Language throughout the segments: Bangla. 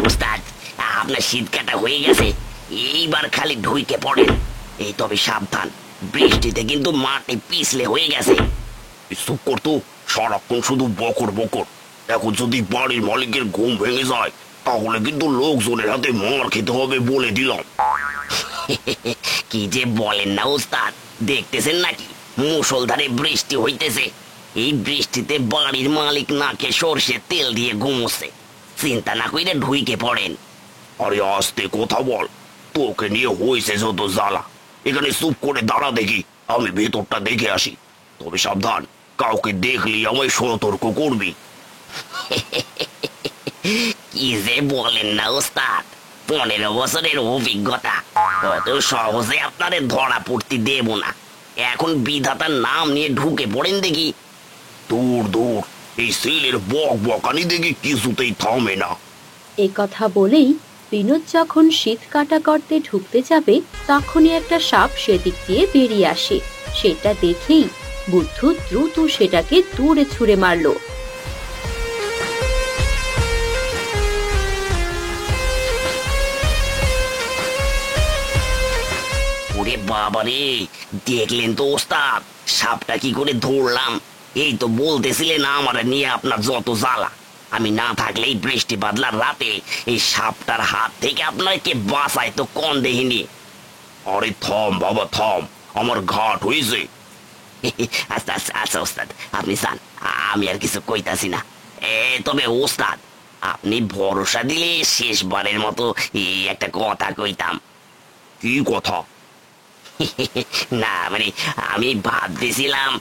উস্তাদ, আপনার শীত কাটা হয়ে গেছে, এইবার খালি ঢুইকে পড়েন। এই তবে সাবধান, বৃষ্টিতে কিন্তু মাটি পিছলে হয়ে গেছে। চুপ করতো, সারাক্ষণ শুধু বকর বকর। এখন যদি বাড়ির মালিকের ঘুম ভেঙে যায় তাহলে কিন্তু লোকজনের হাতে মার খেতে হবে বলে দিলাম। কি যে বলেন না উস্তাদ, দেখতেছেন নাকি মুষলধারে বৃষ্টি হইতেছে। এই বৃষ্টিতে বাড়ির মালিক নাকে সর্ষে তেল দিয়ে ঘুমোচ্ছে। চিন্তা না কইরে ঢুইকে পড়েন। আরে আস্তে কথা বল, তোকে নিয়ে হয়েছে যত জ্বালা। এখানে চুপ করে দাঁড়া দেখি, আমি ভেতরটা দেখে আসি। তবে সাবধান, কাউকে দেখলি আমায় সতর্ক করবি। কি যে বলেন না ওস্তাদ, 15 বছরের অভিজ্ঞতা, অত সহজে আপনারে ধরা পড়তে দেব না। এখন বিধাতার নাম নিয়ে ঢুকে পড়েন দেখি। দূর দূর, এই ছেলের বক বকানি দেখি কিছুতেই থামে না। এ কথা বলেই বিনোদ যখন শীত কাটা গর্তে ঢুকতে যাবে তখনই একটা সাপ সেদিক দিয়ে বেরিয়ে আসে। সেটা দেখেই বুদ্ধু দ্রুত সেটাকে দূরে ছুঁড়ে মারলো। ওরে বাবারে, দেখলেন তো ওস্তাদ সাপটা কি করে ধরলাম? এই তো বলতেছিলেন আমার নিয়ে আপনার যত জ্বালা। আমি না থাকলে এই বৃষ্টি বাদলার রাতে এই সাপটার হাত থেকে আপনাকে বাঁচায় তো কোন দেখিনি। আরে থাম বাবা থাম, আমার ঘাট হয়েছে। আচ্ছা আচ্ছা আচ্ছা ওস্তাদ, আপনি যান, আমি আর কিছু কইতাছি না। তবে ওস্তাদ, আপনি ভরসা দিলে শেষবারের মতো একটা কথা কইতাম। কি কথা? না মানে আমি ভাবতেছিলাম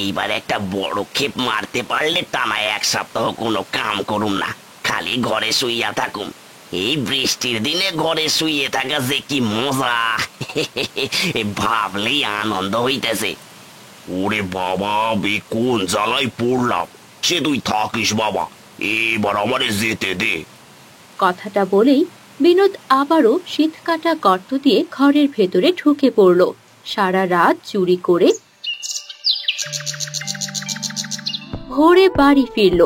এইবার একটা বড় ক্ষেপ মারতে পারলে টানা 1 সপ্তাহ কোনো কাম করুম না, খালি ঘরে শুইয়া থাকুম। এই বৃষ্টির দিনে ঘরে শুয়ে থাকা যে কি মজা, ভাবলেই আনন্দ হইতেছে। ওরে বাবা, বে কোন জ্বালায় পড়লাম। সে তুই থাকিস বাবা, এবার আমারে যেতে দে। কথাটা বলেই বিনোদ আবারও শীত কাটা গর্ত দিয়ে ঘরের ভেতরে ঢুকে পড়ল। সারা রাত চুরি করে ভোরে বাড়ি ফিরল।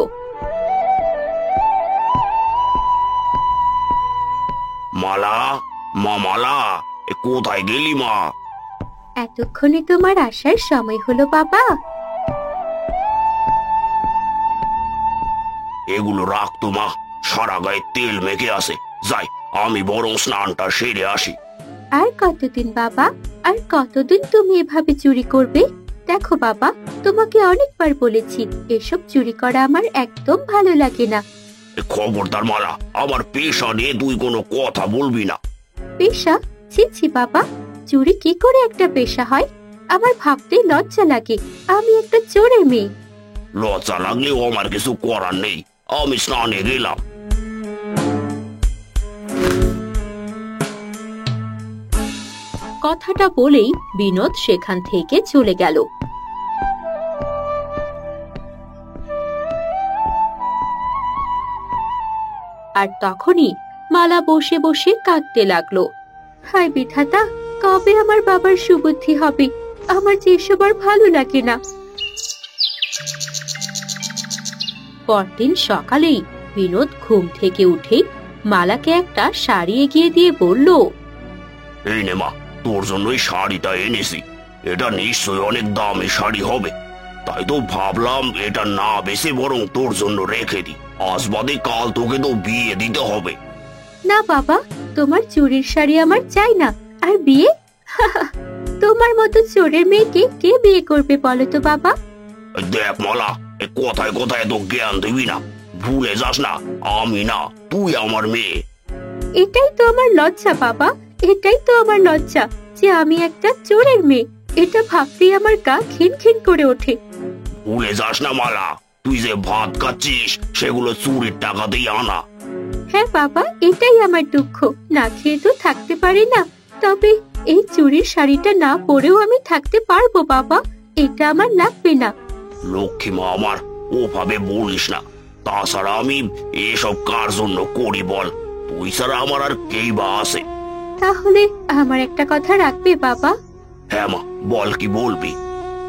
মালা, মা মালা, কোথায় গেলি মা? এতক্ষণে তোমার আসার সময় হলো বাবা। এগুলো রাখতো মা, সারা গায়ে তেল মেখে আসে। যাই, আমি বরং স্নানটা সেরে আসি। আর কতদিন বাবা, আর কতদিন তুমি এভাবে চুরি করবে? দেখো বাবা, তোমাকে অনেকবার বলেছি এসব চুরি করা আমার একদম ভালো লাগে না। খবরদার মালা, আমার পেশা নিয়ে তুই কোনো কথা বলবি না। পেশা? ছি ছি বাবা, চুরি কি করে একটা পেশা হয়? আমার ভাবতে লজ্জা লাগে আমি একটা চোরের মেয়ে। লজ্জা লাগলেও আমার কিছু করার নেই, আমি স্নানে গেলাম। কথাটা বলেই বিনোদ সেখান থেকে চলে গেল। আর তখনই মালা বসে বসে কাঁদতে লাগলো। হায় বিধাতা, কবে আমার বাবার সুবুদ্ধি হবে? আমার যে এসব আর ভালো লাগে না। পরদিন সকালেই বিনোদ ঘুম থেকে উঠে মালাকে একটা শাড়ি এগিয়ে দিয়ে বলল, এই নে মা, তোর জন্যই শাড়িটা এনেছি। এটা নিশ্চয়ই অনেক দামি শাড়ি হবে, তাই তো ভাবলাম এটা না বেশি বরং তোর জন্য রেখে দি। আজ বাদে কাল তোকে তো বিয়ে দিতে হবে। না বাবা, তোমার চুরির শাড়ি আমার চাই না। আর বিয়ে? তোমার মতো চোরের মেয়েকে কে বিয়ে করবে বলো তো বাবা? দেখ মালা, কোথায় কোথায় তো জ্ঞান দিবি না। ভুলে যাস না, আমি না, তুই আমার মেয়ে। এটাই তো আমার লজ্জা বাবা, এটাই তো আমার লজ্জা যে আমি একটা চোরের মেয়ে। এটা ভাবতেই আমার গা ঘিন ঘিন করে ওঠে। ভুলে যাস না মালা, তুই যে ভাত খাচ্ছিস সেগুলো চুরির টাকা দিয়ে আনা। হ্যাঁ বাবা, এটাই আমার দুঃখ, না খেয়ে তো থাকতে পারি না। তবে এই চুরির শাড়িটা না পরেও আমি থাকতে পারবো বাবা, এটা আমার লাগবে না। লক্ষ্মী মা আমার, ওভাবে বলিস না। তাছাড়া আমি এসব কার জন্য করি বল? তুই ছাড়া আমার আর কেই বা আছে? তাহলে আমার একটা কথা রাখবে বাবা? হ্যাঁ মা, বল কি বলবি?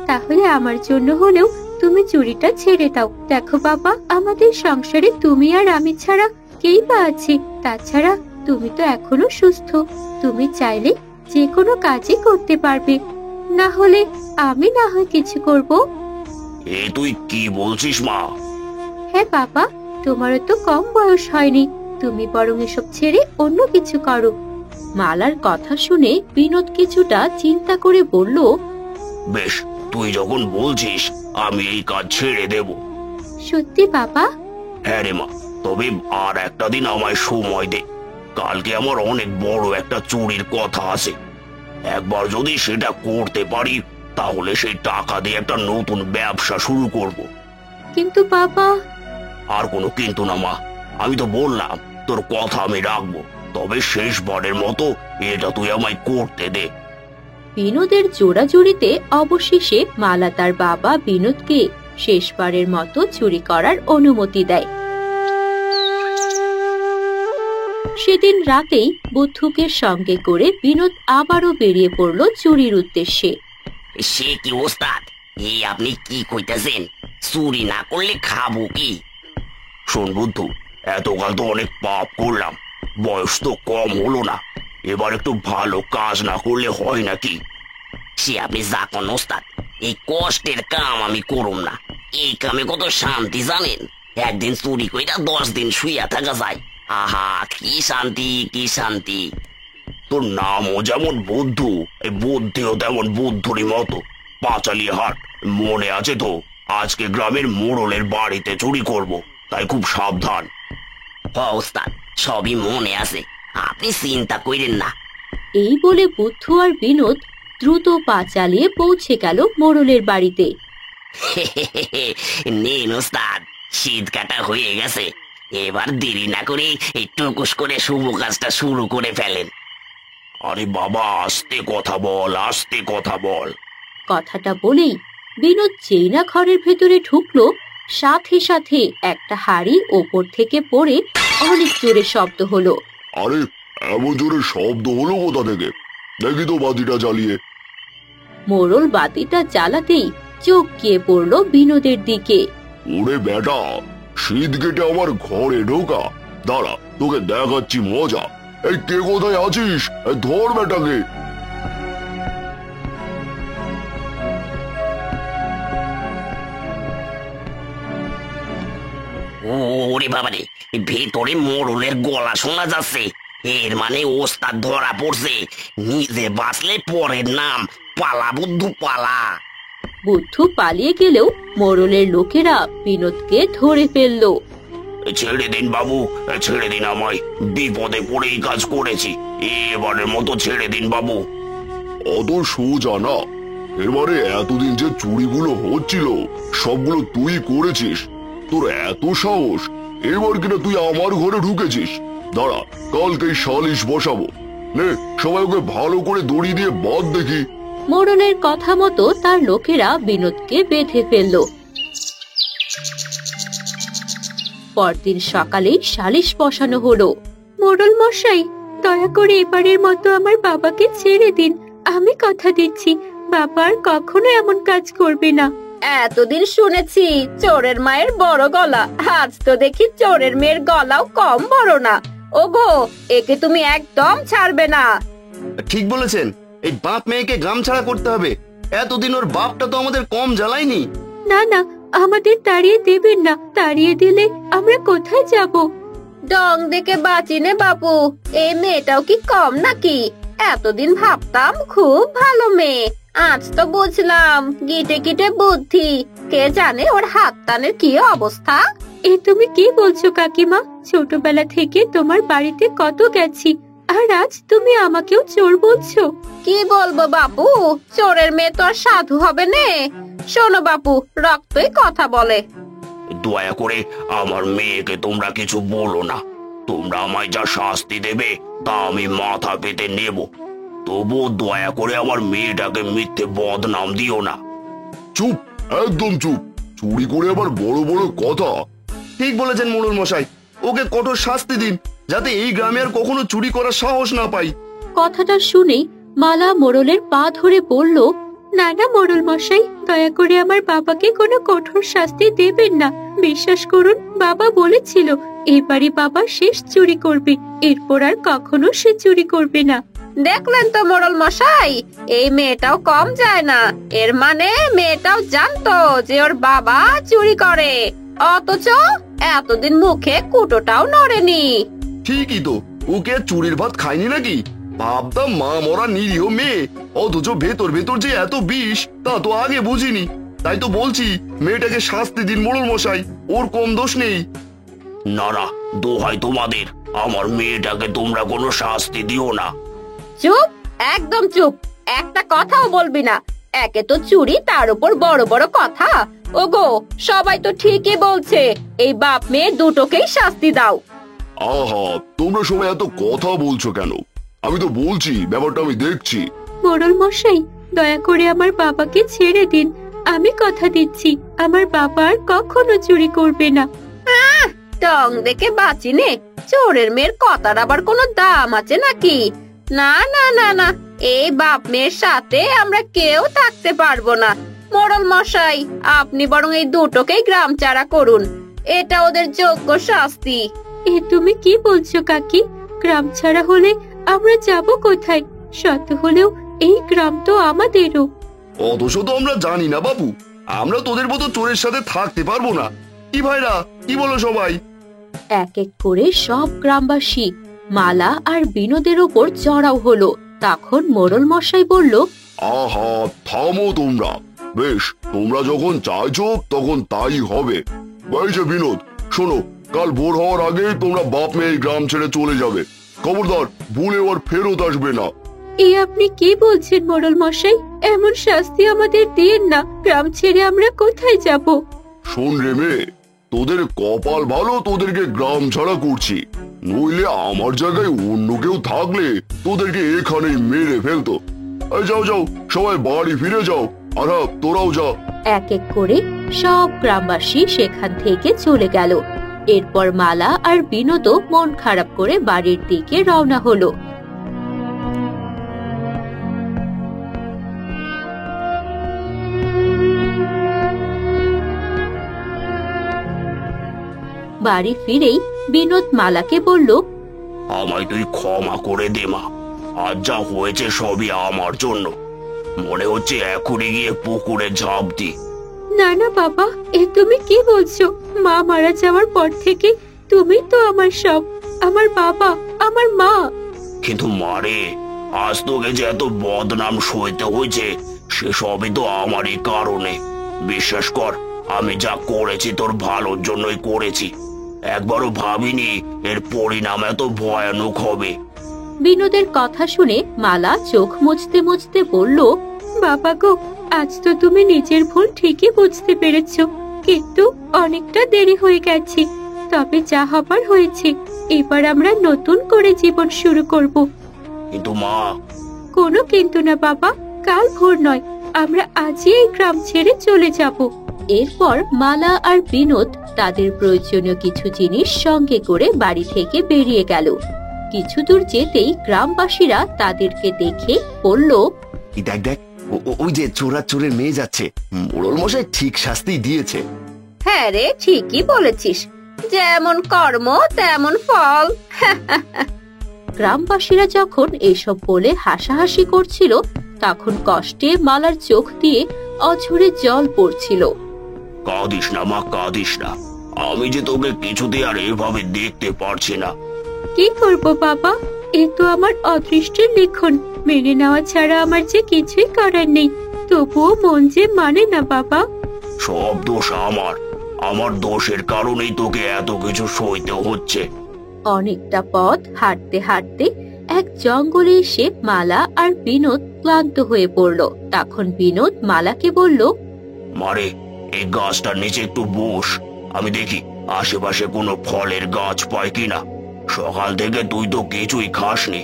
তাহলে আমার জন্য হলেও তুমি চুরিটা ছেড়ে দাও। দেখো বাবা, আমাদের সংসারে তুমি আর আমি ছাড়া কেই বা আছে? তাছাড়া তুমি তো এখনো সুস্থ, তুমি চাইলে যে কোনো কাজই করতে পারবে। না হলে আমি না হয় কিছু করব। এ তুই কি বলছিস মা? হ্যাঁ বাবা, তোমারও তো কম বয়স হয়নি, তুমি বরং এসব ছেড়ে অন্য কিছু করো। মালার কথা শুনে বিনোদ কিছুটা চিন্তা করে বলল, বেশ, তুই যখন বলছিস আমি এই কাজ ছেড়ে দেব। সত্যি বাবা? হ্যাঁ রে মা, তবে আর একটা দিন আমায় সময় দে। কালকে আমার অনেক বড় একটা চুরির কথা আছে। একবার যদি সেটা করতে পারি তাহলে সেই টাকা দিয়ে একটা নতুন ব্যবসা শুরু করব। কিন্তু বাবা। আর কোনো কিন্তু না মা, আমি তো বললাম তোর কথা আমি রাখবো, তবে শেষবারের মতো এটা তুই আমায় করতে দে। বিনোদের জোড়াজুড়িতে অবশেষে মালা তার বাবা বিনোদকে শেষবারের মতো চুরি করার অনুমতি দেয়। সেদিন রাতেই বুদ্ধুকে সঙ্গে করে বিনোদ আবারও বেরিয়ে পড়ল চুরির উদ্দেশ্যে। সে কি ওস্তাদ, এই আপনি কি কইতেছেন? চুরি না করলে খাবো কি? শোন বুদ্ধু, এতকাল তো অনেক পাপ করলাম, বয়স তো কম হলো না, এবার একটু ভালো কাজ না করলে হয় নাকি? সে আপনি যা কোন ওস্তাদ, এই কষ্টের কাম আমি করুম না। এই কামে কত শান্তি জানেন? একদিন চুরি কইরা 10 দিন শুইয়া থাকা যায়। আহা, কি শান্তি, কি শান্তি। তোর নামও যেমন বুদ্ধু, এই বুদ্ধিও তেমন বুদ্ধুরই মতো। পাঁচালি হাট মনে আছে তো? আজকে গ্রামের মোড়লের বাড়িতে চুরি করব, তাই খুব সাবধান। ওস্তাদ, সবই মনে আছে, আপনি চিন্তা কইরেন না। এই বলে বুদ্ধু আর বিনোদ দ্রুত পা চালিয়ে পৌঁছে গেল মোড়লের বাড়িতে। নেন ওস্তাদ, শীত কাটা হয়ে গেছে, এবার দেরি না করে এই টুকুস করে শুভ কাজটা শুরু করে ফেলেন। আরে বাবা, আস্তে কথা বল, আস্তে কথা বল। কথাটা বলেই বিনোদ যেই না ঘরের ভেতরে ঢুকলো, সাথে সাথে একটা হাড়ি ওপর থেকে পড়ে অনেক জোরে শব্দ হলো। আরে এমন জোরে শব্দ হলো কোথা থেকে? দেখি তো বাতিটা জ্বালিয়ে। মোড়ল বাতিটা জ্বালাতেই চোখ গিয়ে পড়লো বিনোদের দিকে। ওরে বেটা, শীত কেটে আমার ঘরে ঢোকা? দাঁড়া, তোকে দেখাচ্ছি মজা। এই কে কোথায় আছিস? ধর বেটাকে। ওরে বাবারে, ভেতরে মোড়লের গলা শোনা যাচ্ছে। এর মানে ওস্তাদ ধরা পড়ছে। নিজে বাঁচলে পরের নাম পালা বুদ্ধু পালা। বুদ্ধু পালিয়ে গেলেও মোড়লের লোকেরা বিনোদকে ধরে ফেললো। ছেড়ে দিন বাবু, ছেড়ে দিন আমায়, বিপদে পড়েই কাজ করেছি, এবারের মতো ছেড়ে দিন বাবু। অত সোজা না। এবারে এতদিন যে চুরিগুলো হচ্ছিল সবগুলো তুই করেছিস। তোর এত সাহস, এবার কিনা তুই আমার ঘরে ঢুকেছিস। দাঁড়া, কালকেই সালিশ বসাবো। নে, সবাই ওকে ভালো করে দড়ি দিয়ে বাঁধ দেখি। মোড়লের কথা মতো তার লোকেরা বিনোদকে বেঁধে ফেললো। পরদিন সকালেই সালিশ বসানো হলো। মোড়ল মশাই, দয়া করে এবারের মতো আমার বাবাকে ছেড়ে দিন। আমি কথা দিচ্ছি, বাবা আর কখনো এমন কাজ করবে না। এতদিন শুনেছি চোরের মায়ের বড় গলা, আজ তো দেখি চোরের মেয়ের গলাও কম বড় না। ওগো, একে তুমি একদম ছাড়বে না। ঠিক বলেছেন, এই বাপ মেয়েকে গ্রাম ছাড়া করতে হবে। এতদিন ওর বাপটা তো আমাদের কম জ্বালায়নি। না না, আমাদের তাড়িয়ে দেবেন না, তাড়িয়ে দিলে আমরা কোথায় যাব? ডং দেখে বাঁচিনে বাপু, এই মেয়েটাও কি কম নাকি? এতদিন ভাবতাম খুব ভালো মেয়ে, আজ তো বুঝলাম গিটে গিটে বুদ্ধি। কে জানে ওর হাত টানের কি অবস্থা। এ তুমি কি বলছো কাকিমা? ছোটবেলা থেকে তোমার বাড়িতে কত গেছি, আর আজ তুমি আমাকেও চোর বলছো? কি বলবো বাপু, চোরের মেয়ে তো আর সাধু হবে না। শোনো বাপু, রক্তই কথা বলে। দয়া করে আমার মেয়েকে তোমরা কিছু বলো না। তোমরা আমায় যা শাস্তি দেবে তা আমি মাথা পেতে নেব, তবুও দয়া করে আমার মেয়েটাকে মিথ্যে বদনাম দিও না। চুপ, একদম চুপ। চুরি করে আবার বড় বড় কথা। ঠিক বলেছেন মোড়ল মশাই, ওকে কঠোর শাস্তি দিন, যাতে এই গ্রামে আর কখনো চুরি করার সাহস না পাই। কথাটা শুনেই মালা মোড়লের পা ধরে বলল, না না মোড়ল মশাই, দয়া করে আমার বাবাকে কোনো কঠোর শাস্তি দেবেন না। বিশ্বাস করুন, বাবা বলেছিল এবারই বাবা শেষ চুরি করবে, এরপর আর কখনো সে চুরি করবে না। দেখলেন তো মোড়ল মশাই, এই মেয়েটাও কম যায় না। এর মানে মেয়েটাও জানতো যে ওর বাবা চুরি করে, অথচ এতদিন মুখে কুটোটাও নড়েনি। ঠিকই তো, ওকে চুরির ভাত খায়নি নাকি? ভাবতাম মা মরা নিরীহ মেয়ে, অথচ ভেতর ভেতর যে এত বিষ তা তো আগে বুঝিনি। তাই তো বলছি, মেয়েটাকে শাস্তি দিন মোড়ল মশাই, ওর কম দোষ নেই। না না, দোহাই তোমাদের, আমার মেয়েটাকে তোমরা কোনো শাস্তি দিও না। চুপ, একদম চুপ, একটা কথাও বলবি না। একে তো চুরি, তার উপর বড় বড় কথা। ওগো, সবাই তো ঠিকই বলছে, এই বাপ মেয়ে দুটোকেই শাস্তি দাও। আহা, তোমরা সবাই এত কথা বলছো কেন? আমি তো বলছি, ব্যাপারটা আমি দেখছি। মোড়ল মশাই, দয়া করে আমার বাবাকে ছেড়ে দিন। আমি কথা দিচ্ছি, আমার বাবা আর কখনো চুরি করবে না। টং দেখে বাঁচি নে, চোরের মেয়ের কথার আবার কোনো দাম আছে নাকি? না না না না, এই বাপ মেয়ের সাথে আমরা কেউ থাকতে পারবো না। মোড়ল মশাই, আপনি বরং এই দুটোকেই গ্রাম ছাড়া করুন, এটা ওদের যোগ্য শাস্তি। এ তুমি কি বলছো কাকি? গ্রাম ছাড়া হলে আমরা যাব কোথায়? শত হলেও এই গ্রাম তো আমাদেরও। অথচ তো আমরা জানি না বাবু, আমরা তোদের মতো চোরের সাথে থাকতে পারবো না। কি ভাইরা, কি বলো সবাই? এক এক করে সব গ্রামবাসী মালা আর বিনোদের ওপর চড়াও হলো। তখন মোড়ল মশাই বলল, আহা, থামো তোমরা। বেশ, তোমরা যখন চাইছো তখন তাই হবে। এই যে বিনোদ, শোনো, কাল ভোর হওয়ার আগে তোমরা বাপ মেয়ে এই গ্রাম ছেড়ে চলে যাবে। খবরদার, ভুলে আর ফেরত আসবে না। এই আপনি কি বলছেন মোড়ল মশাই? এমন শাস্তি আমাদের দিন না, গ্রাম ছেড়ে আমরা কোথায় যাব? শোন রে মেয়ে, তোদের কপাল ভালো, তোদেরকে গ্রাম ছাড়া করছি, নইলে আমার জায়গায় অন্য কেউ থাকলে তোদেরকে এখানেই মেরে ফেলতো। এই যাও যাও, সবাই বাড়ি ফিরে যাও। আর হ্যাঁ, তোরাও যা। এক এক করে সব গ্রামবাসী সেখান থেকে চলে গেল। এরপর মালা আর বিনোদও মন খারাপ করে বাড়ির দিকে রওনা হলো। বাড়ি ফিরেই বিনোদ মালাকে বলল, আমায় তুই ক্ষমা করে দে মা, আজ যা হয়েছে সবই আমার জন্য। মনে হচ্ছে এখনই গিয়ে পুকুরে ঝাঁপ দি। না না বাবা, এ তুমি কি বলছো? মা মারা যাওয়ার পর থেকে তুমি তো আমার সব, আমার বাবা, আমার মা। কিন্তু মারে, আজ তোকে যে এত বদনাম সইতে হয়েছে সে সবই তো আমারই কারণে। বিশ্বাস কর, আমি যা করেছি তোর ভালোর জন্যই করেছি। একবারও ভাবিনি এর পরিণাম এত ভয়ানক হবে। বিনোদের কথা শুনে মালা চোখ মুছতে মুছতে বলল, বাবা গো, আজ তো তুমি নিজের ভুল ঠিকই বুঝতে পেরেছো, কিন্তু অনেকটা দেরি হয়ে গেছে। তবে যা হবার হয়েছে, এবার আমরা নতুন করে জীবন শুরু করব। কিন্তু মা, কোনো কিন্তু না বাবা, কাল ভোর নয়, আমরা আজই এই গ্রাম ছেড়ে চলে যাব। এরপর মালা আর বিনোদ তাদের প্রয়োজনীয় কিছু জিনিস সঙ্গে করে বাড়ি থেকে বেরিয়ে গেল। কিছু দূর যেতেই গ্রামবাসীরা তাদেরকে দেখে বলল, দেখ দেখ, ওই যে চোরা চোরের মেয়ে যাচ্ছে, মোড়ল মশাই ঠিক শাস্তি দিয়েছে। হ্যাঁ রে, ঠিকই বলেছিস, যেমন কর্ম তেমন ফল। গ্রামবাসীরা যখন এসব বলে হাসাহাসি করছিল, তখন কষ্টে মালার চোখ দিয়ে অঝরে জল পড়ছিল। কাঁদিস না মা, কাঁদিস না। আমি যে তোকে কিছুতে আর এভাবে দেখতে পারছি না। কি করব বাবা, এ তো আমার অদৃষ্টের লিখন, মেনে নেওয়া ছাড়া আমার যে কিছুই করার নেই। তবুও মন যে মানে না বাবা। সব দোষ আমার, আমার দোষের কারণেই তোকে এত কিছু সইতে হচ্ছে। অনেকটা পথ হাঁটতে হাঁটতে এক জঙ্গলে এসে মালা আর বিনোদ ক্লান্ত হয়ে পড়ল। তখন বিনোদ মালাকে বলল, মারে, এই গাছটার নিচে একটু বস, আমি দেখি আশেপাশে কোনো ফলের গাছ পাই কিনা। সকাল থেকে তুই তো কিছুই খাসনি।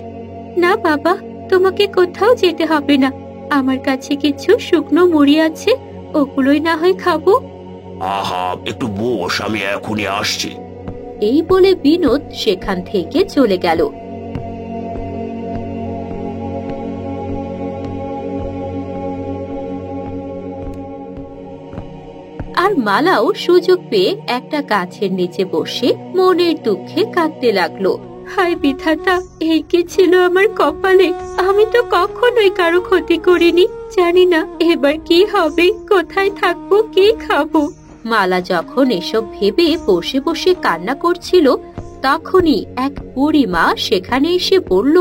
না বাবা, তোমাকে কোথাও যেতে হবে না, আমার কাছে কিছু শুকনো মুড়ি আছে, ওগুলোই না হয় খাবো। আহা, একটু বস, আমি এখনই আসছি। এই বলে বিনোদ সেখান থেকে চলে গেল। আর মালাও সুযোগ পেয়ে একটা গাছের নিচে বসে মনের দুঃখে কাঁদতে লাগলো। হায় বিধাতা, এই কি ছিল আমার কপালে? আমি তো কখনোই কারো ক্ষতি করিনি। জানি না এবার কি হবে, কোথায় থাকবো, কি খাবো। মালা যখন এসব ভেবে বসে বসে কান্না করছিল, তখনই এক বুড়ি মা সেখানে এসে বলল,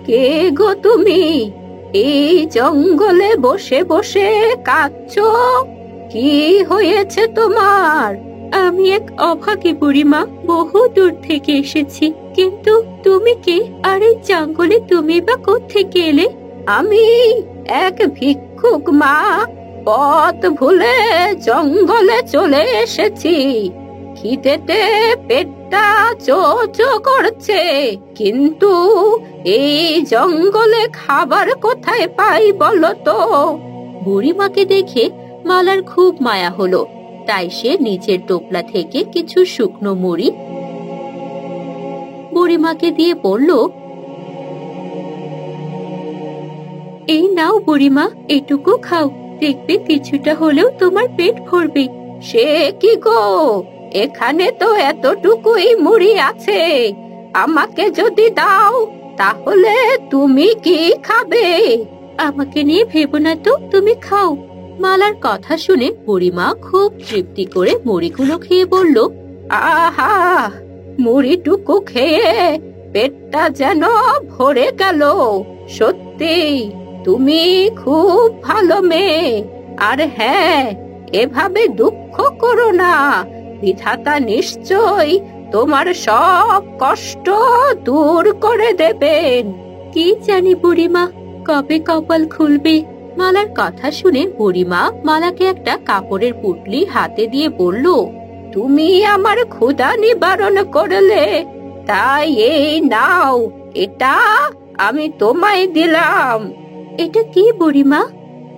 কে গো তুমি? এই জঙ্গলে বসে বসে কাঁদছো? কি হয়েছে তোমার? আমি এক অভাগী বুড়িমা, বহু দূর থেকে এসেছি। কিন্তু তুমি কে? আর এই জঙ্গলে তুমি বা কোত্থেকে এলে? আমি এক ভিক্ষুক মা, পথ ভুলে জঙ্গলে চলে এসেছি। খিদেতে পেটটা চো চো করছে, কিন্তু এই জঙ্গলে খাবার কোথায় পাই বলো তো? বুড়িমাকে দেখে মালার খুব মায়া হলো, তাই সে নিচের টোপলা থেকে কিছু শুকনো মুড়ি বুড়িমাকে দিয়ে বলল, এই নাও বুড়িমা, এটুকু খাও, দেখবে কিছুটা হলেও তোমার পেট ভরবে। সে কি গো, এখানে তো এতটুকুই মুড়ি আছে, আমাকে যদি দাও তাহলে তুমি কি খাবে? আমাকে নিয়ে ভেবো না তো, তুমি খাও। মালার কথা শুনে বুড়িমা খুব তৃপ্তি করে মুড়িগুলো খেয়ে বলল, আহা, মুড়িটুকু খেয়ে পেটটা যেন ভরে গেল। সত্যি তুমি খুব ভালো মেয়ে। আর হ্যাঁ, এভাবে দুঃখ করো না, বিধাতা নিশ্চয় তোমার সব কষ্ট দূর করে দেবেন। কি জানি বুড়িমা, কবে কপাল খুলবে। মালার কথা শুনে বুড়িমা মালাকে একটা কাপড়ের পুটলি হাতে দিয়ে বলল, তুমি আমার ক্ষুধা নিবারণ করলে, তাই এই নাও, এটা আমি তোমায় দিলাম। এটা কি বুড়িমা?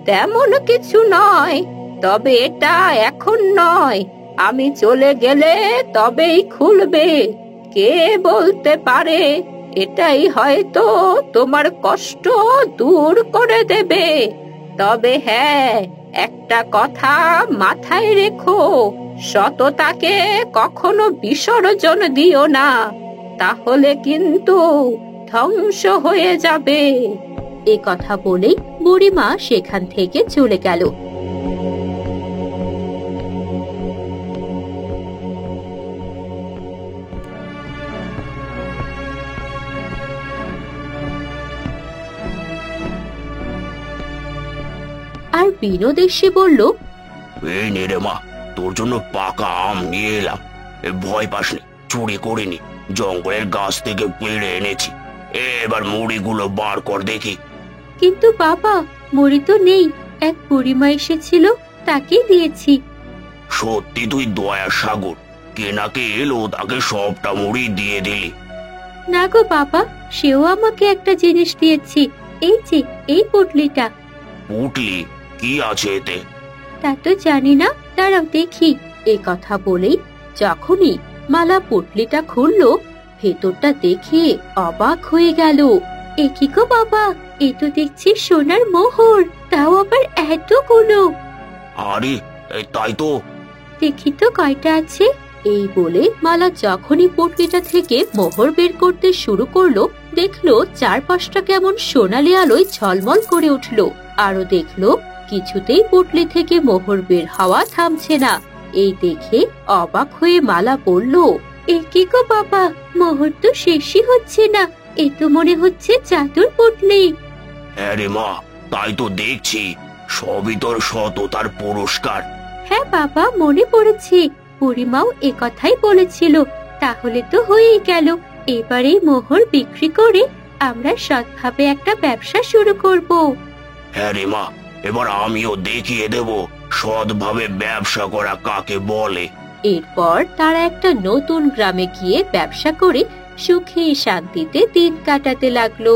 তেমন কিছু নয়, তবে এটা এখন নয়, আমি চলে গেলে তবেই খুলবে। কে বলতে পারে, এটাই হয়তো তোমার কষ্ট দূর করে দেবে। তবে হ্যাঁ, একটা কথা মাথায় রেখো, সততাকে কখনো বিসর্জন দিও না, তাহলে কিন্তু ধ্বংস হয়ে যাবে। এ কথা বলেই বুড়িমা সেখান থেকে চলে গেল। আর বিনোদ এসে বলল, এই নে রে মা, তোর জন্য পাকা আম নিয়ে এলাম। ভয় পাসনি, চুরি করিনি, জঙ্গলের গাছ থেকে পেড়ে এনেছি। এবার মুড়িগুলো বার কর দেখি। কিন্তু বাবা, মুড়ি তো নেই, এক বুড়িমা এসেছিল, তাকে দিয়েছি। সত্যি তুই দয়া সাগর, কে না কে এলো তাকে সবটা মুড়ি দিয়ে দিলি। না গো বাবা, সেও আমাকে একটা জিনিস দিয়েছি, এই যে এই পুটলিটা। পুটলি? কি আছে এতে? তা তো জানি না, দাঁড়াও দেখি। এ কথা বলেই যখনই মালা পুটলিটা খুললো, ভেতরটা দেখে অবাক হয়ে গেল। এ কি গো বাবা, এ তো দেখছি সোনার মোহর, তাও আবার এতগুলো। আরে তাই তো। দেখি তো কয়টা আছে। এই বলে মালা যখনই পুটলিটা থেকে মোহর বের করতে শুরু করলো, দেখলো চারপাশটা কেমন সোনালি আলোয় ঝলমল করে উঠলো। আরো দেখলো কিছুতেই পুটলি থেকে মোহর বের হওয়া থামছে না। এই দেখে অবাক হয়ে মালা বলল, এ কি গো বাবা, মোহর তো শেষই হচ্ছে না, এ তো মনে হচ্ছে জাদুর পুটলি। হ্যাঁ রে মা, তাই তো দেখছি, সবই তোর সততার পুরস্কার। হ্যাঁ বাবা, মনে পড়েছে, বুড়িমাও এ কথাই বলেছিল। তাহলে তো হয়েই গেল, এবারে মোহর বিক্রি করে আমরা সৎভাবে একটা ব্যবসা শুরু করব। হ্যাঁ রে মা, এবার আমিও দেখিয়ে দেব সৎভাবে ব্যবসা করা কাকে বলে। এরপর তারা একটা নতুন গ্রামে গিয়ে ব্যবসা করে সুখে শান্তিতে দিন কাটাতে লাগলো।